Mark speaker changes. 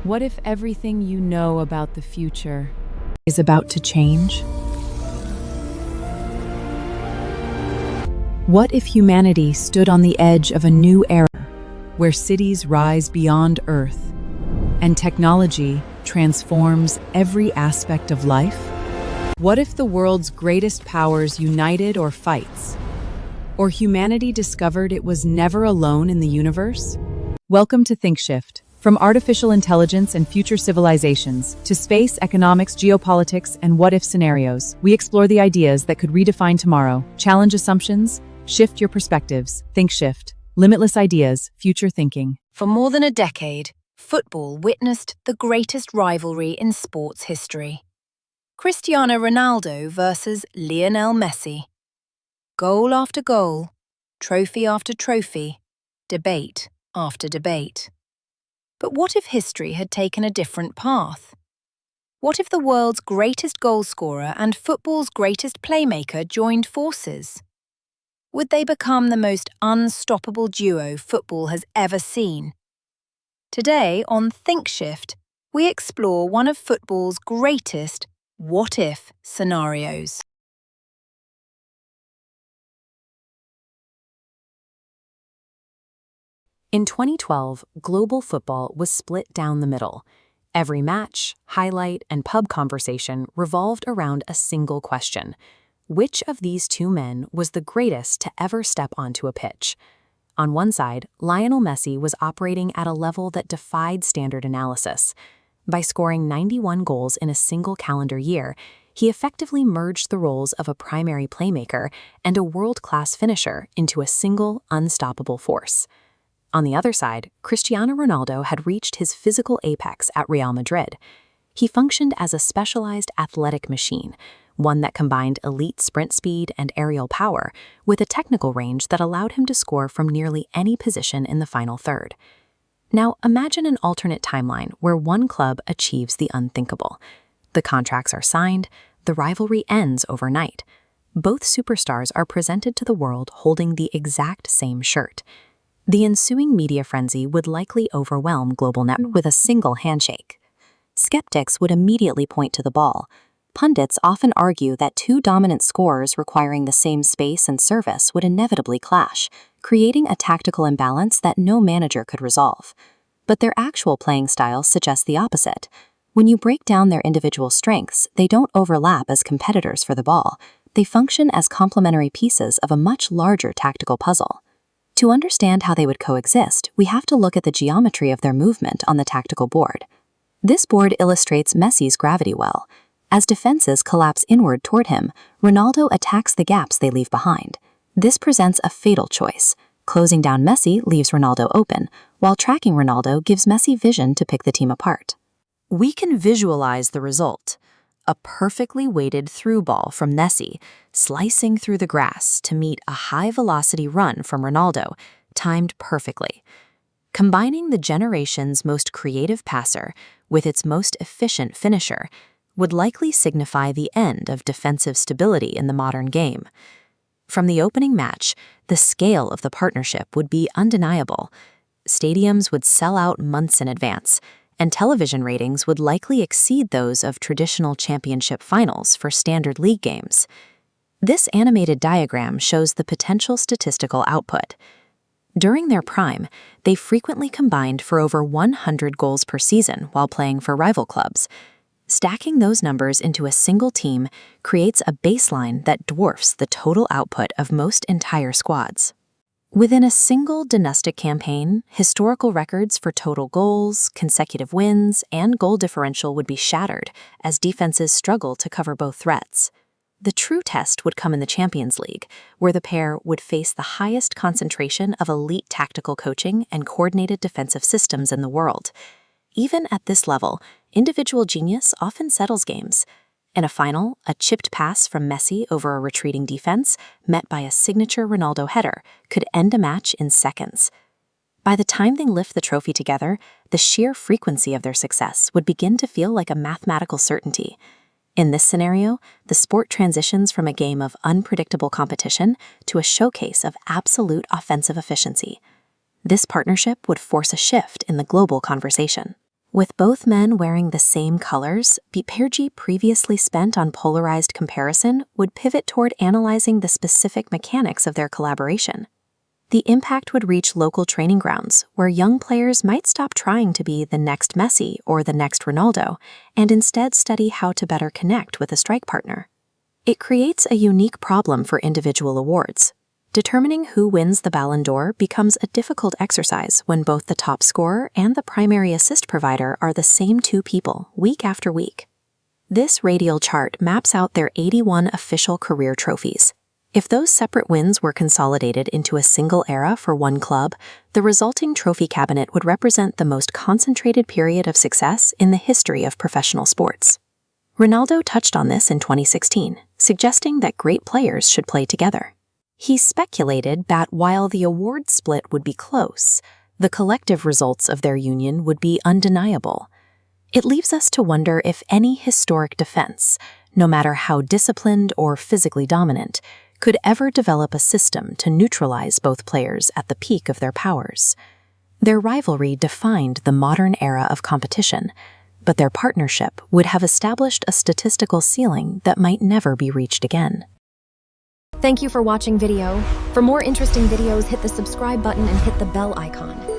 Speaker 1: What if everything you know about the future is about to change? What if humanity stood on the edge of a new era where cities rise beyond Earth and technology transforms every aspect of life? What if the world's greatest powers united or fights? Or humanity discovered it was never alone in the universe? Welcome to ThinkShift. From artificial intelligence and future civilizations to space, economics, geopolitics, and what-if scenarios, we explore the ideas that could redefine tomorrow, challenge assumptions, shift your perspectives. ThinkShift. Limitless ideas, future thinking.
Speaker 2: For more than a decade, football witnessed the greatest rivalry in sports history. Cristiano Ronaldo versus Lionel Messi. Goal after goal, trophy after trophy, debate after debate. But what if history had taken a different path? What if the world's greatest goalscorer and football's greatest playmaker joined forces? Would they become the most unstoppable duo football has ever seen? Today on ThinkShift, we explore one of football's greatest what-if scenarios.
Speaker 3: In 2012, global football was split down the middle. Every match, highlight, and pub conversation revolved around a single question. Which of these two men was the greatest to ever step onto a pitch? On one side, Lionel Messi was operating at a level that defied standard analysis. By scoring 91 goals in a single calendar year, he effectively merged the roles of a primary playmaker and a world-class finisher into a single, unstoppable force. On the other side, Cristiano Ronaldo had reached his physical apex at Real Madrid. He functioned as a specialized athletic machine, one that combined elite sprint speed and aerial power with a technical range that allowed him to score from nearly any position in the final third. Now, imagine an alternate timeline where one club achieves the unthinkable. The contracts are signed, the rivalry ends overnight. Both superstars are presented to the world holding the exact same shirt. The ensuing media frenzy would likely overwhelm global networks with a single handshake. Skeptics would immediately point to the ball. Pundits often argue that two dominant scorers requiring the same space and service would inevitably clash, creating a tactical imbalance that no manager could resolve. But their actual playing styles suggest the opposite. When you break down their individual strengths, they don't overlap as competitors for the ball. They function as complementary pieces of a much larger tactical puzzle. To understand how they would coexist, we have to look at the geometry of their movement on the tactical board. This board illustrates Messi's gravity well. As defenses collapse inward toward him, Ronaldo attacks the gaps they leave behind. This presents a fatal choice. Closing down Messi leaves Ronaldo open, while tracking Ronaldo gives Messi vision to pick the team apart. We can visualize the result. A perfectly weighted through ball from Messi, slicing through the grass to meet a high-velocity run from Ronaldo, timed perfectly. Combining the generation's most creative passer with its most efficient finisher would likely signify the end of defensive stability in the modern game. From the opening match, the scale of the partnership would be undeniable. Stadiums would sell out months in advance, and television ratings would likely exceed those of traditional championship finals for standard league games. This animated diagram shows the potential statistical output. During their prime, they frequently combined for over 100 goals per season while playing for rival clubs. Stacking those numbers into a single team creates a baseline that dwarfs the total output of most entire squads. Within a single dynastic campaign, historical records for total goals, consecutive wins, and goal differential would be shattered as defenses struggle to cover both threats. The true test would come in the Champions League, where the pair would face the highest concentration of elite tactical coaching and coordinated defensive systems in the world. Even at this level, individual genius often settles games. In a final, a chipped pass from Messi over a retreating defense, met by a signature Ronaldo header, could end a match in seconds. By the time they lift the trophy together, the sheer frequency of their success would begin to feel like a mathematical certainty. In this scenario, the sport transitions from a game of unpredictable competition to a showcase of absolute offensive efficiency. This partnership would force a shift in the global conversation. With both men wearing the same colors, the energy previously spent on polarized comparison would pivot toward analyzing the specific mechanics of their collaboration. The impact would reach local training grounds, where young players might stop trying to be the next Messi or the next Ronaldo, and instead study how to better connect with a strike partner. It creates a unique problem for individual awards. Determining who wins the Ballon d'Or becomes a difficult exercise when both the top scorer and the primary assist provider are the same two people, week after week. This radial chart maps out their 81 official career trophies. If those separate wins were consolidated into a single era for one club, the resulting trophy cabinet would represent the most concentrated period of success in the history of professional sports. Ronaldo touched on this in 2016, suggesting that great players should play together. He speculated that while the award split would be close, the collective results of their union would be undeniable. It leaves us to wonder if any historic defense, no matter how disciplined or physically dominant, could ever develop a system to neutralize both players at the peak of their powers. Their rivalry defined the modern era of competition, but their partnership would have established a statistical ceiling that might never be reached again.
Speaker 4: Thank you for watching video. For more interesting videos, hit the subscribe button and hit the bell icon.